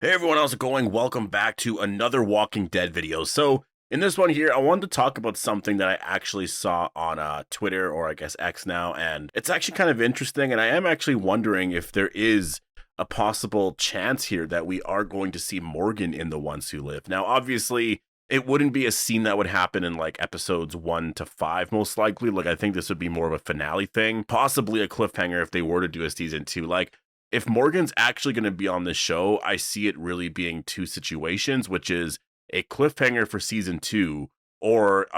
Hey everyone, how's it going? Welcome back to another Walking Dead video. So in this one here, I wanted to talk about something that I actually saw on Twitter, or I guess X now, and it's actually kind of interesting, and I am actually wondering if there is a possible chance here that we are going to see Morgan in The Ones Who Live. Now, obviously, it wouldn't be a scene that would happen in like episodes 1 to 5, most likely. Like, I think this would be more of a finale thing, possibly a cliffhanger if they were to do a season 2. Like, if Morgan's actually going to be on this show, I see it really being two situations, which is a cliffhanger for season 2, or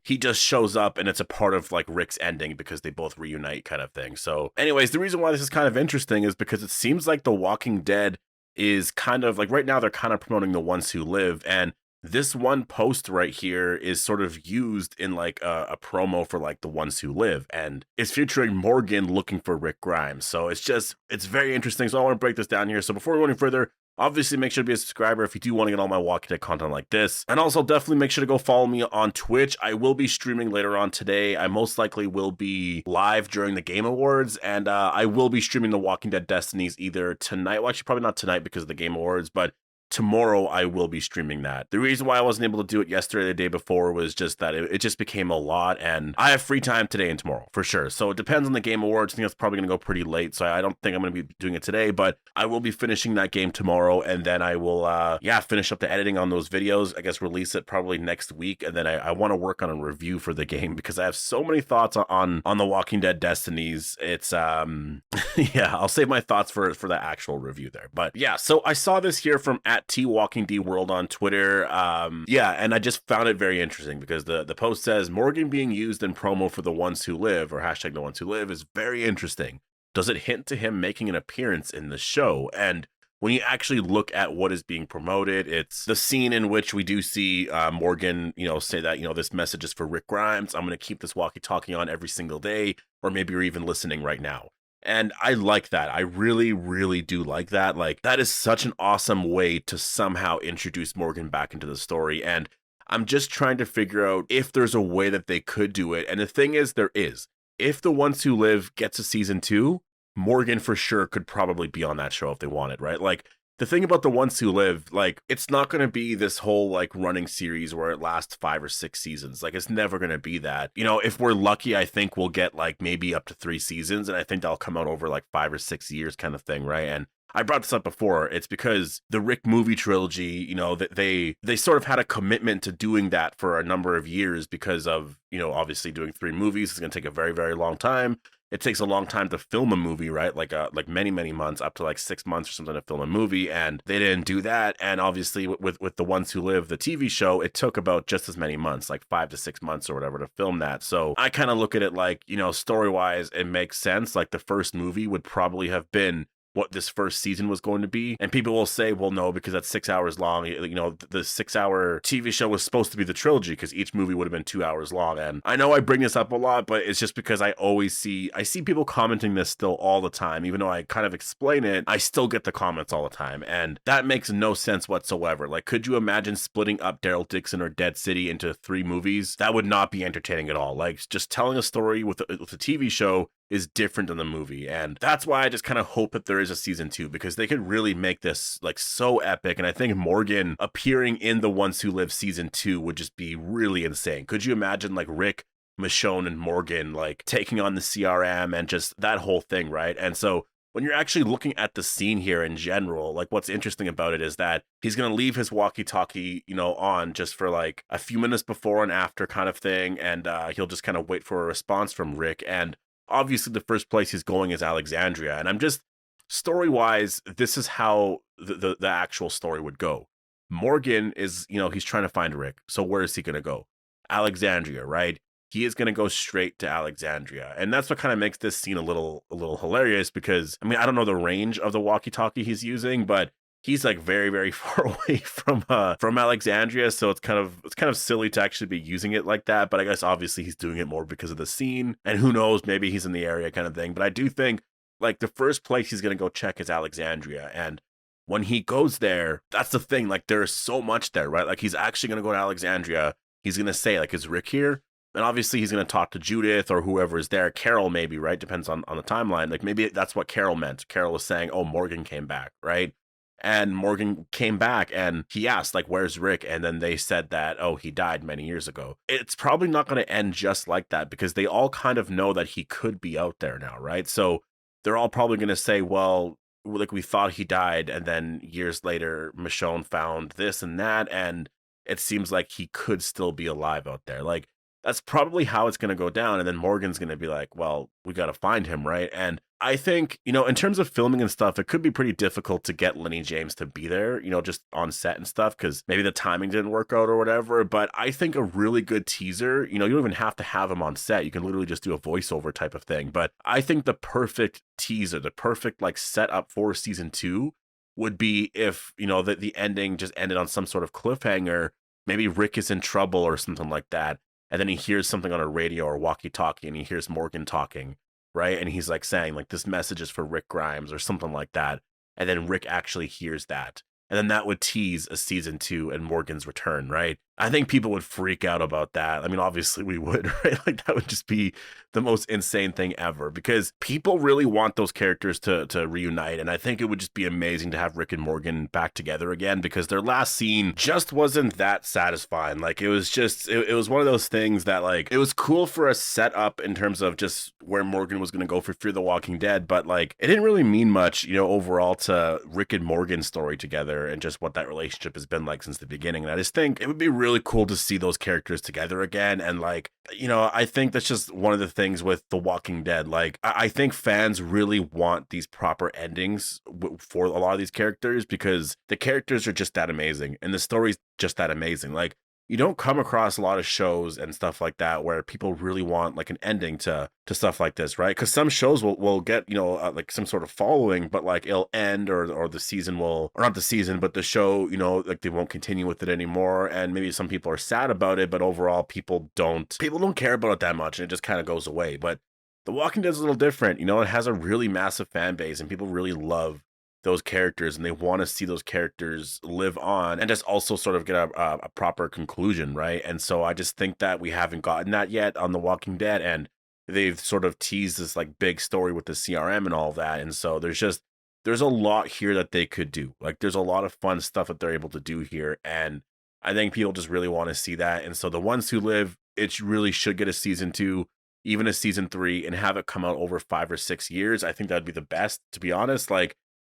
he just shows up and it's a part of like Rick's ending because they both reunite kind of thing. So anyways, the reason why this is kind of interesting is because it seems like The Walking Dead is kind of like, right now they're kind of promoting The Ones Who Live, and this one post right here is sort of used in like a promo for like The Ones Who Live, and it's featuring Morgan looking for Rick Grimes. So it's very interesting. So I want to break this down here. So before we go any further, obviously make sure to be a subscriber if you do want to get all my Walking Dead content like this. And also definitely make sure to go follow me on Twitch. I will be streaming later on today. I most likely will be live during the Game Awards, and I will be streaming the Walking Dead Destinies either tonight. Well, actually probably not tonight because of the Game Awards, but tomorrow I will be streaming that. The reason why I wasn't able to do it yesterday or the day before was just that it just became a lot, and I have free time today and tomorrow for sure. So it depends on the Game Awards. I think that's probably going to go pretty late, so I don't think I'm going to be doing it today, but I will be finishing that game tomorrow, and then I will finish up the editing on those videos. I guess release it probably next week, and then I want to work on a review for the game because I have so many thoughts on the Walking Dead Destinies. It's yeah, I'll save my thoughts for the actual review there. But yeah, so I saw this here from at TWalkingDWorld on Twitter. And I just found it very interesting because the post says Morgan being used in promo for The Ones Who Live, or hashtag The Ones Who Live, is very interesting. Does it hint to him making an appearance in the show? And when you actually look at what is being promoted, it's the scene in which we do see Morgan, say that, this message is for Rick Grimes. I'm going to keep this walkie-talkie on every single day, or maybe you're even listening right now. And I like that. I really, really do like that. Like, that is such an awesome way to somehow introduce Morgan back into the story. And I'm just trying to figure out if there's a way that they could do it. And the thing is, there is. If The Ones Who Live gets a season 2, Morgan for sure could probably be on that show if they wanted, right? Like, the thing about The Ones Who Live, like, it's not going to be this whole like running series where it lasts 5 or 6 seasons. Like, it's never going to be that. If we're lucky, I think we'll get like maybe up to 3 seasons, and I think they'll come out over like 5 or 6 years kind of thing, right? And I brought this up before. It's because the Rick movie trilogy, that they sort of had a commitment to doing that for a number of years because of, obviously doing 3 movies is going to take a very, very long time. It takes a long time to film a movie, right? Like many, many months, up to like 6 months or something to film a movie. And they didn't do that. And obviously with The Ones Who Live, the TV show, it took about just as many months, like 5 to 6 months or whatever to film that. So I kind of look at it like, story-wise, it makes sense. Like, the first movie would probably have been what this first season was going to be. And people will say, well, no, because that's 6 hours long. The 6-hour TV show was supposed to be the trilogy because each movie would have been 2 hours long. And I know I bring this up a lot, but it's just because I see people commenting this still all the time. Even though I kind of explain it, I still get the comments all the time. And that makes no sense whatsoever. Like, could you imagine splitting up Daryl Dixon or Dead City into 3 movies? That would not be entertaining at all. Like, just telling a story with a TV show is different than the movie, and that's why I just kind of hope that there is a season 2, because they could really make this like so epic. And I think Morgan appearing in The Ones Who Live season 2 would just be really insane. Could you imagine like Rick, Michonne, and Morgan like taking on the CRM and just that whole thing, right? And so when you're actually looking at the scene here in general, like, what's interesting about it is that he's going to leave his walkie-talkie, on just for like a few minutes before and after kind of thing, and he'll just kind of wait for a response from Rick. And obviously the first place he's going is Alexandria, and I'm just, story-wise, this is how the actual story would go. Morgan is, he's trying to find Rick, so where is he going to go? Alexandria, right? He is going to go straight to Alexandria, and that's what kind of makes this scene a little hilarious, because I mean, I don't know the range of the walkie-talkie he's using, but he's like very, very far away from Alexandria, so it's kind of silly to actually be using it like that. But I guess obviously he's doing it more because of the scene, and who knows, maybe he's in the area kind of thing. But I do think like the first place he's gonna go check is Alexandria, and when he goes there, that's the thing. Like, there's so much there, right? Like, he's actually gonna go to Alexandria. He's gonna say like, is Rick here? And obviously he's going to talk to Judith or whoever is there. Carol maybe, right? Depends on the timeline. Like, maybe that's what Carol meant. Carol was saying, oh, Morgan came back, right? And Morgan came back and he asked, like, where's Rick? And then they said that, oh, he died many years ago. It's probably not going to end just like that because they all kind of know that he could be out there now, right? So they're all probably going to say, well, like we thought he died. And then years later, Michonne found this and that. And it seems like he could still be alive out there. Like, that's probably how it's going to go down. And then Morgan's going to be like, well, we got to find him, right? And I think, in terms of filming and stuff, it could be pretty difficult to get Lenny James to be there, just on set and stuff, because maybe the timing didn't work out or whatever. But I think a really good teaser, you don't even have to have him on set. You can literally just do a voiceover type of thing. But I think the perfect teaser, the perfect like setup for season 2 would be if, the ending just ended on some sort of cliffhanger. Maybe Rick is in trouble or something like that. And then he hears something on a radio or walkie-talkie and he hears Morgan talking, right? And he's like saying, like, this message is for Rick Grimes or something like that. And then Rick actually hears that. And then that would tease a season 2 and Morgan's return, right? I think people would freak out about that. I mean, obviously we would, right? Like, that would just be the most insane thing ever because people really want those characters to reunite. And I think it would just be amazing to have Rick and Morgan back together again because their last scene just wasn't that satisfying. Like, it was just, it was one of those things that, like, it was cool for a setup in terms of just where Morgan was going to go for Fear the Walking Dead, but, like, it didn't really mean much, overall to Rick and Morgan's story together and just what that relationship has been like since the beginning. And I just think it would be really cool to see those characters together again. And, like, I think that's just one of the things with The Walking Dead. Like, I think fans really want these proper endings for a lot of these characters because the characters are just that amazing and the story's just that amazing. Like, you don't come across a lot of shows and stuff like that where people really want like an ending to stuff like this, right? Because some shows will get, like some sort of following, but like it'll end or the season will, or not the season, but the show, like they won't continue with it anymore. And maybe some people are sad about it, but overall people don't care about it that much and it just kind of goes away. But The Walking Dead is a little different. It has a really massive fan base and people really love those characters and they want to see those characters live on and just also sort of get a proper conclusion, right? And so I just think that we haven't gotten that yet on The Walking Dead, and they've sort of teased this like big story with the CRM and all that. And so there's a lot here that they could do. Like, there's a lot of fun stuff that they're able to do here, and I think people just really want to see that. And so the ones who live, it really should get a season 2, even a season 3, and have it come out over 5 or 6 years. I think that'd be the best, to be honest. Like,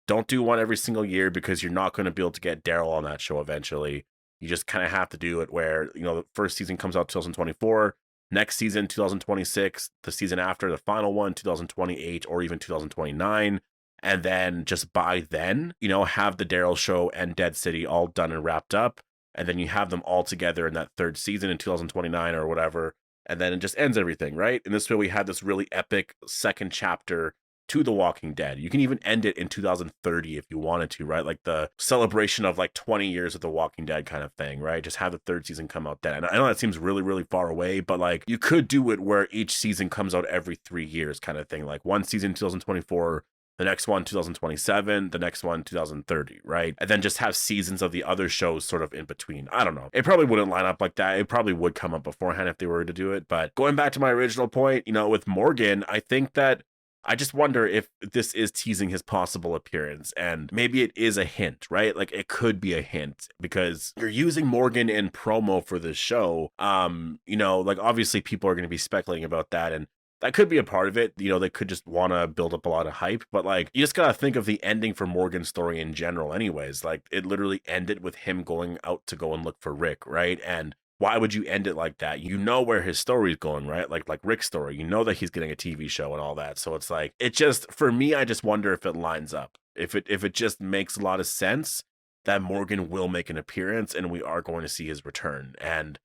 don't do one every single year because you're not going to be able to get Daryl on that show eventually. You just kind of have to do it where, the first season comes out 2024, next season 2026, the season after, the final one 2028 or even 2029. And then just by then, have the Daryl show and Dead City all done and wrapped up. And then you have them all together in that third season in 2029 or whatever. And then it just ends everything, right? And this way we had this really epic second chapter to The Walking Dead. You can even end it in 2030 if you wanted to, right? Like the celebration of like 20 years of The Walking Dead kind of thing, right? Just have the third season come out then. And I know that seems really, really far away, but like you could do it where each season comes out every 3 years kind of thing. Like one season 2024, the next one 2027, the next one 2030, right? And then just have seasons of the other shows sort of in between. I don't know. It probably wouldn't line up like that. It probably would come up beforehand if they were to do it. But going back to my original point, with Morgan, I think that I just wonder if this is teasing his possible appearance, and maybe it is a hint, right? Like, it could be a hint because you're using Morgan in promo for this show. Like, obviously people are going to be speculating about that, and that could be a part of it. They could just want to build up a lot of hype, but like, you just got to think of the ending for Morgan's story in general anyways. Like, it literally ended with him going out to go and look for Rick, right? And why would you end it like that? Where his story is going, right? Like Rick's story, that he's getting a TV show and all that. So it's like, it just, for me, I just wonder if it lines up. If it just makes a lot of sense that Morgan will make an appearance and we are going to see his return. And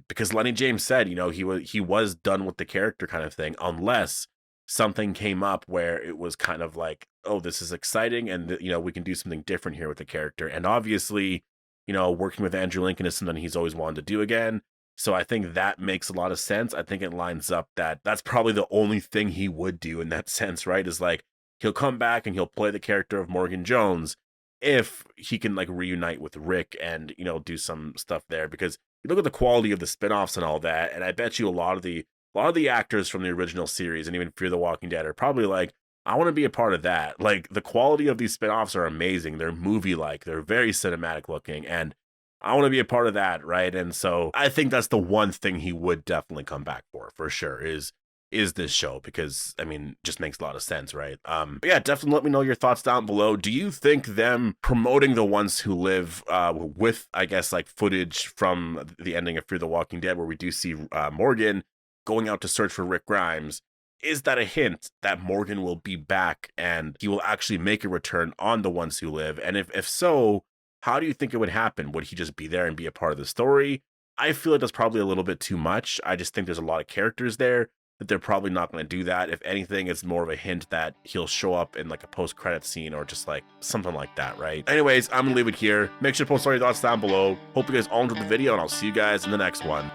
because Lenny James said, he was done with the character kind of thing, unless something came up where it was kind of like, oh, this is exciting and we can do something different here with the character. And obviously, working with Andrew Lincoln is something he's always wanted to do again. So I think that makes a lot of sense. I think it lines up that that's probably the only thing he would do in that sense, right? Is like, he'll come back and he'll play the character of Morgan Jones if he can like reunite with Rick and, do some stuff there. Because you look at the quality of the spinoffs and all that, and I bet you a lot of the actors from the original series and even Fear the Walking Dead are probably like, I want to be a part of that. Like, the quality of these spin-offs are amazing. They're movie-like, they're very cinematic looking, and I want to be a part of that, right? And so I think that's the one thing he would definitely come back for sure, is this show, because I mean, just makes a lot of sense, right? But yeah, definitely let me know your thoughts down below. Do you think them promoting The Ones Who Live with, I guess, like footage from the ending of Fear the Walking Dead, where we do see Morgan going out to search for Rick Grimes, is that a hint that Morgan will be back and he will actually make a return on The Ones Who Live? And if so, how do you think it would happen? Would he just be there and be a part of the story? I feel like that's probably a little bit too much. I just think there's a lot of characters there that they're probably not going to do that. If anything, it's more of a hint that he'll show up in like a post-credit scene or just like something like that, right? Anyways, I'm gonna leave it here. Make sure to post all your thoughts down below. Hope you guys all enjoyed the video, and I'll see you guys in the next one.